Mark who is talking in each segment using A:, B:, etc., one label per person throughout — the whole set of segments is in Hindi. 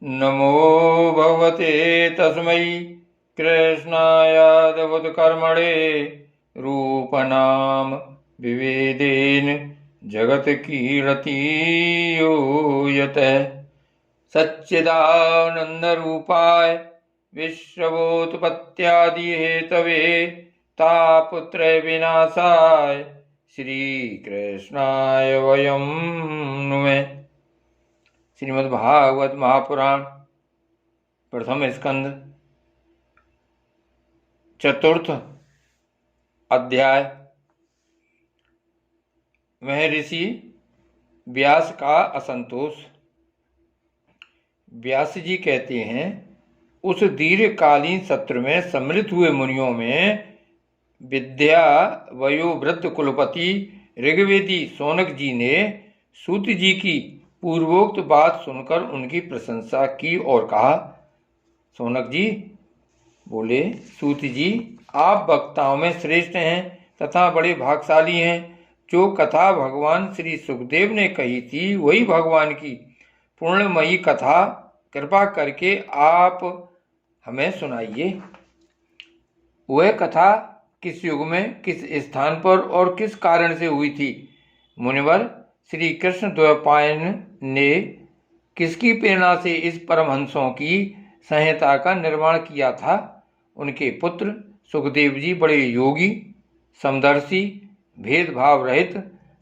A: नमो भगवते तस्मै कृष्णायादवत्कर्मणे रूपनाम विवेदेन जगत्कीर्तियो यतः सच्चिदानन्दरूपाय विश्वोत्पत्त्यादिहेतवे तापत्रयविनाशाय श्रीकृष्णाय वयं नुमः। श्रीमद्भागवत महापुराण प्रथम स्कंद चतुर्थ अध्याय। महर्षि व्यास का असंतोष। व्यास जी कहते हैं, उस दीर्घकालीन सत्र में सम्मिलित हुए मुनियों में विद्या वयोवृद्ध कुलपति ऋग्वेदी शौनक जी ने सूत जी की पूर्वोक्त बात सुनकर उनकी प्रशंसा की और कहा। शौनक जी बोले, सूत जी, आप वक्ताओं में श्रेष्ठ हैं तथा बड़े भागशाली हैं। जो कथा भगवान श्री सुखदेव ने कही थी वही भगवान की पूर्णमयी कथा कृपा करके आप हमें सुनाइए। वह कथा किस युग में, किस स्थान पर और किस कारण से हुई थी? मुनिवर, श्री कृष्ण द्वैपायन ने किसकी प्रेरणा से इस परमहंसों की संहिता का निर्माण किया था? उनके पुत्र सुखदेव जी बड़े योगी, समदर्शी, भेदभाव रहित,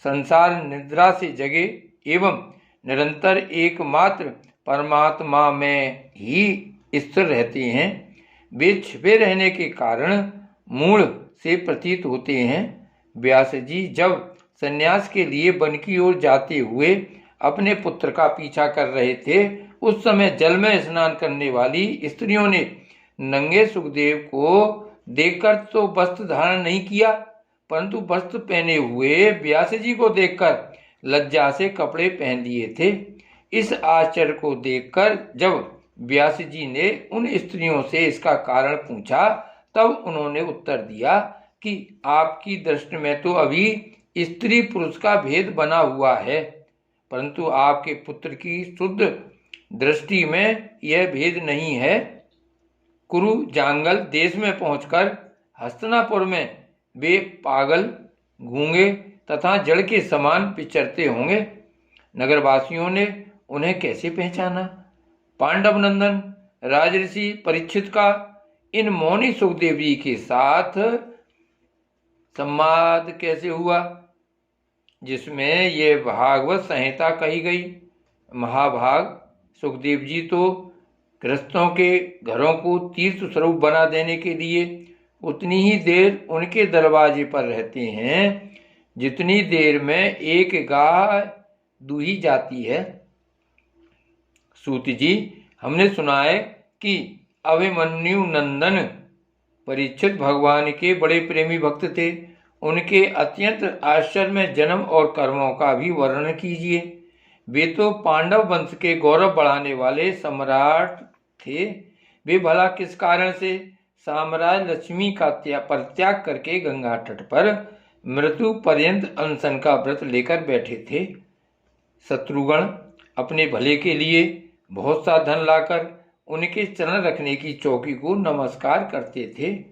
A: संसार निद्रा से जगे एवं निरंतर एकमात्र परमात्मा में ही स्थिर रहते हैं। वे छिपे रहने के कारण मूढ़ से प्रतीत होते हैं। व्यास जी जब संन्यास के लिए वन की ओर जाते हुए अपने पुत्र का पीछा कर रहे थे, उस समय जल में स्नान करने वाली स्त्रियों ने नंगे सुखदेव को देखकर तो वस्त्र धारण नहीं किया, परंतु वस्त्र पहने हुए व्यास जी को देखकर लज्जा से कपड़े पहन लिए थे। इस आश्चर्य को देखकर जब व्यास जी ने उन स्त्रियों से इसका कारण पूछा, तब उन्होंने उत्तर दिया कि आपकी दृष्टि में तो अभी स्त्री पुरुष का भेद बना हुआ है, परंतु आपके पुत्र की शुद्ध दृष्टि में यह भेद नहीं है। कुरु जांगल देश में पहुंचकर हस्तिनापुर में वे पागल, गूंगे तथा जड़ के समान विचरते होंगे। नगरवासियों ने उन्हें कैसे पहचाना? पांडव नंदन राजऋषि परीक्षित का इन मौनी सुखदेव जी के साथ संवाद कैसे हुआ, जिसमें ये भागवत संहिता कही गई? महाभाग, सुखदेव जी तो गृहस्थों के घरों को तीर्थ स्वरूप बना देने के लिए उतनी ही देर उनके दरवाजे पर रहते हैं जितनी देर में एक गाय दूही जाती है। सूत जी, हमने सुना है कि अभिमन्यु नंदन परीक्षित भगवान के बड़े प्रेमी भक्त थे। उनके अत्यंत आश्चर्य में जन्म और कर्मों का भी वर्णन कीजिए। वे तो पांडव वंश के गौरव बढ़ाने वाले सम्राट थे। वे भला किस कारण से साम्राज्य लक्ष्मी का परित्याग करके गंगा तट पर मृत्यु पर्यंत अनशन का व्रत लेकर बैठे थे? शत्रुगण अपने भले के लिए बहुत सा धन लाकर उनके चरण रखने की चौकी को नमस्कार करते थे।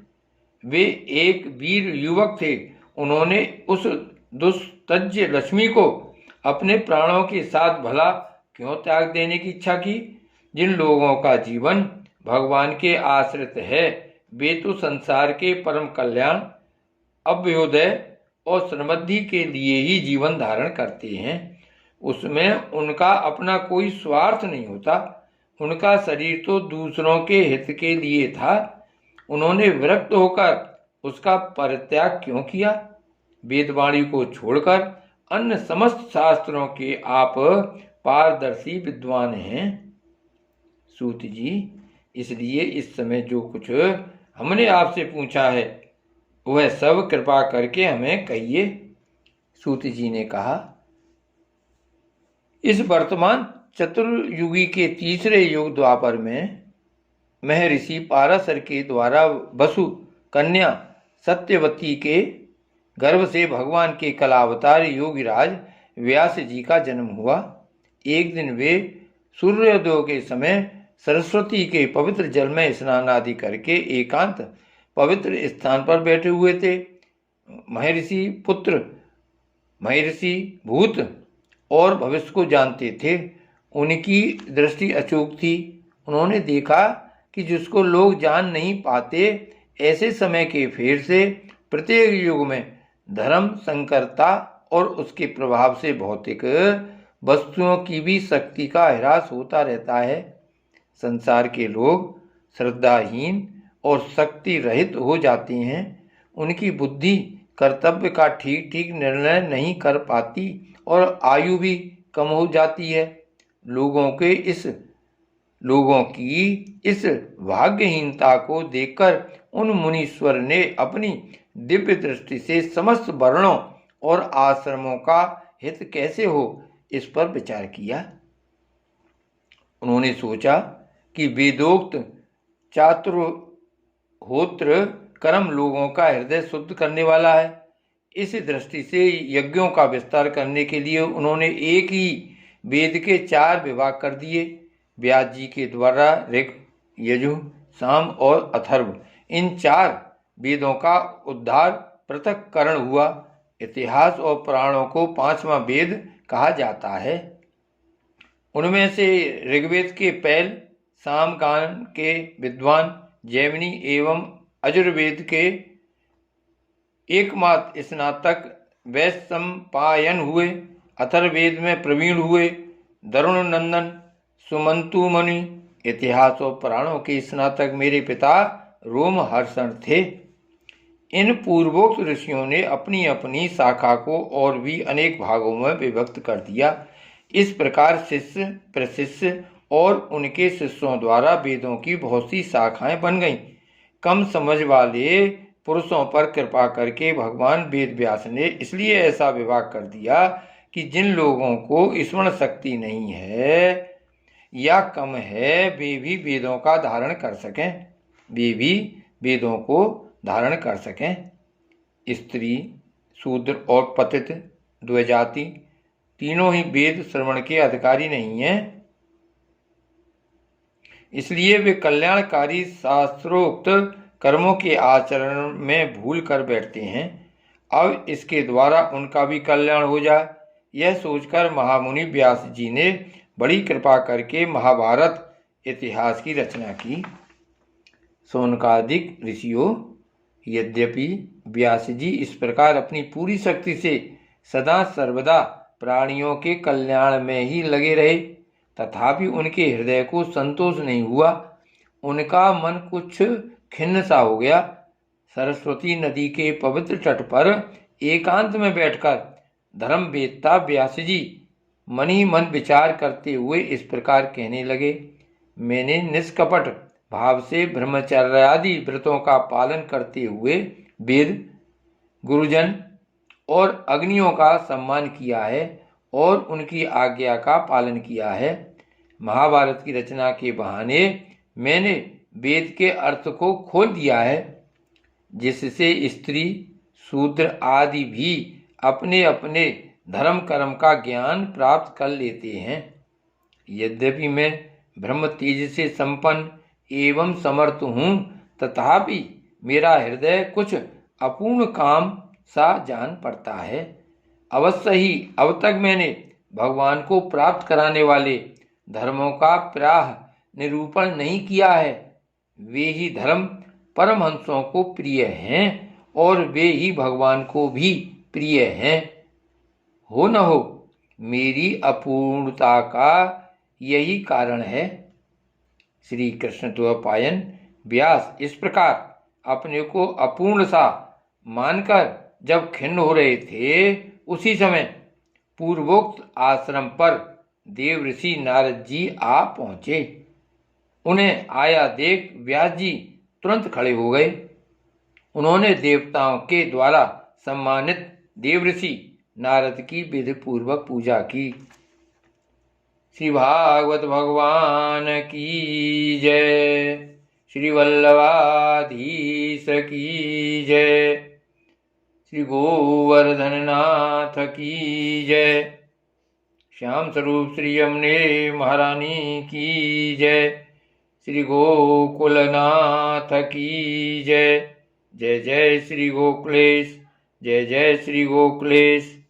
A: वे एक वीर युवक थे। उन्होंने उस दुस्तज्य लक्ष्मी को अपने प्राणों के साथ भला क्यों त्याग देने की इच्छा की? जिन लोगों का जीवन भगवान के आश्रित है, वे तो संसार के परम कल्याण, अभ्युदय और समृद्धि के लिए ही जीवन धारण करते हैं। उसमें उनका अपना कोई स्वार्थ नहीं होता। उनका शरीर तो दूसरों के हित के लिए था। उन्होंने विरक्त होकर उसका परित्याग क्यों किया? वेदवाणी को छोड़कर अन्य समस्त शास्त्रों के आप पारदर्शी विद्वान हैं। सूत जी, इसलिए इस समय जो कुछ हमने आपसे पूछा है वह सब कृपा करके हमें कहिए। सूत जी ने कहा, इस वर्तमान चतुर्युगी के तीसरे युग द्वापर में महर्षि पाराशर के द्वारा वसु कन्या सत्यवती के गर्भ से भगवान के कलावतार योगीराज व्यास जी का जन्म हुआ। एक दिन वे सूर्योदय के समय सरस्वती के पवित्र जल में स्नान आदि करके एकांत पवित्र स्थान पर बैठे हुए थे। महर्षि पुत्र महर्षि भूत और भविष्य को जानते थे। उनकी दृष्टि अचूक थी। उन्होंने देखा कि जिसको लोग जान नहीं पाते, ऐसे समय के फेर से प्रत्येक युग में धर्म संकरता और उसके प्रभाव से भौतिक वस्तुओं की भी शक्ति का ह्रास होता रहता है। संसार के लोग श्रद्धाहीन और शक्ति रहित हो जाते हैं। उनकी बुद्धि कर्तव्य का ठीक ठीक निर्णय नहीं कर पाती और आयु भी कम हो जाती है। लोगों की इस भाग्यहीनता को देखकर उन मुनीश्वर ने अपनी दिव्य दृष्टि से समस्त वर्णों और आश्रमों का हित कैसे हो, इस पर विचार किया। उन्होंने सोचा कि वेदोक्त चातुर्होत्र कर्म लोगों का हृदय शुद्ध करने वाला है। इस दृष्टि से यज्ञों का विस्तार करने के लिए उन्होंने एक ही वेद के 4 विभाग कर दिए। व्यास जी के द्वारा ऋग, यजुः, साम और अथर्व, इन 4 वेदों का उद्धार पृथक्करण हुआ। इतिहास और पुराणों को 5वां वेद कहा जाता है। उनमें से ऋग्वेद के पैल, सामगान के विद्वान जैमिनी एवं यजुर्वेद के एकमात्र स्नातक वैशंपायन हुए। अथर्ववेद में प्रवीण हुए दरुण नंदन सुमंतु मुनि। इतिहास और पुराणों के स्नातक मेरे पिता रोमहर्षण थे। इन पूर्वोक्त ऋषियों ने अपनी अपनी शाखा को और भी अनेक भागों में विभक्त कर दिया। इस प्रकार शिष्य प्रशिष्य और उनके शिष्यों द्वारा वेदों की बहुत सी शाखाएं बन गईं। कम समझ वाले पुरुषों पर कृपा करके भगवान वेद व्यास ने इसलिए ऐसा विभाग कर दिया कि जिन लोगों को स्मरण शक्ति नहीं है या कम है, वे भी वेदों का धारण कर सकें। वे भी वेदों को धारण कर सकें। स्त्री, शूद्र और पतित द्विजाति तीनों ही वेद श्रवण के अधिकारी नहीं हैं। इसलिए वे कल्याणकारी शास्त्रोक्त कर्मों के आचरण में भूल कर बैठते हैं। अब इसके द्वारा उनका भी कल्याण हो जाए, यह सोचकर महामुनि व्यास जी ने बड़ी कृपा करके महाभारत इतिहास की रचना की। शौनकादिक ऋषियों, यद्यपि व्यास जी इस प्रकार अपनी पूरी शक्ति से सदा सर्वदा प्राणियों के कल्याण में ही लगे रहे, तथापि उनके हृदय को संतोष नहीं हुआ। उनका मन कुछ खिन्न सा हो गया। सरस्वती नदी के पवित्र तट पर एकांत में बैठकर धर्मवेत्ता व्यास जी मन ही मन विचार करते हुए इस प्रकार कहने लगे। मैंने निष्कपट भाव से ब्रह्मचर्यादि व्रतों का पालन करते हुए वेद, गुरुजन और अग्नियों का सम्मान किया है और उनकी आज्ञा का पालन किया है। महाभारत की रचना के बहाने मैंने वेद के अर्थ को खोल दिया है, जिससे स्त्री, शूद्र आदि भी अपने अपने धर्म कर्म का ज्ञान प्राप्त कर लेते हैं। यद्यपि मैं ब्रह्म तेज से संपन्न एवं समर्थ हूँ, तथापि मेरा हृदय कुछ अपूर्ण काम सा जान पड़ता है। अवश्य ही अब तक मैंने भगवान को प्राप्त कराने वाले धर्मों का प्रायः निरूपण नहीं किया है। वे ही धर्म परमहंसों को प्रिय हैं और वे ही भगवान को भी प्रिय हैं। हो न हो, मेरी अपूर्णता का यही कारण है। श्री कृष्ण द्वैपायन व्यास इस प्रकार अपने को अपूर्ण सा मानकर जब खिन्न हो रहे थे, उसी समय पूर्वोक्त आश्रम पर देव ऋषि नारद जी आ पहुंचे। उन्हें आया देख व्यास जी तुरंत खड़े हो गए। उन्होंने देवताओं के द्वारा सम्मानित देव ऋषि नारद की विधि पूर्वक पूजा की। श्री भागवत भगवान की जय। श्री वल्लभाधीश की जय। श्री गोवर्धननाथ की जय। श्याम स्वरूप श्री यमुने महारानी की जय। श्री गोकुलनाथ की जय। जय जय श्री गोकुलेश, जय जय श्री गोकुलेश।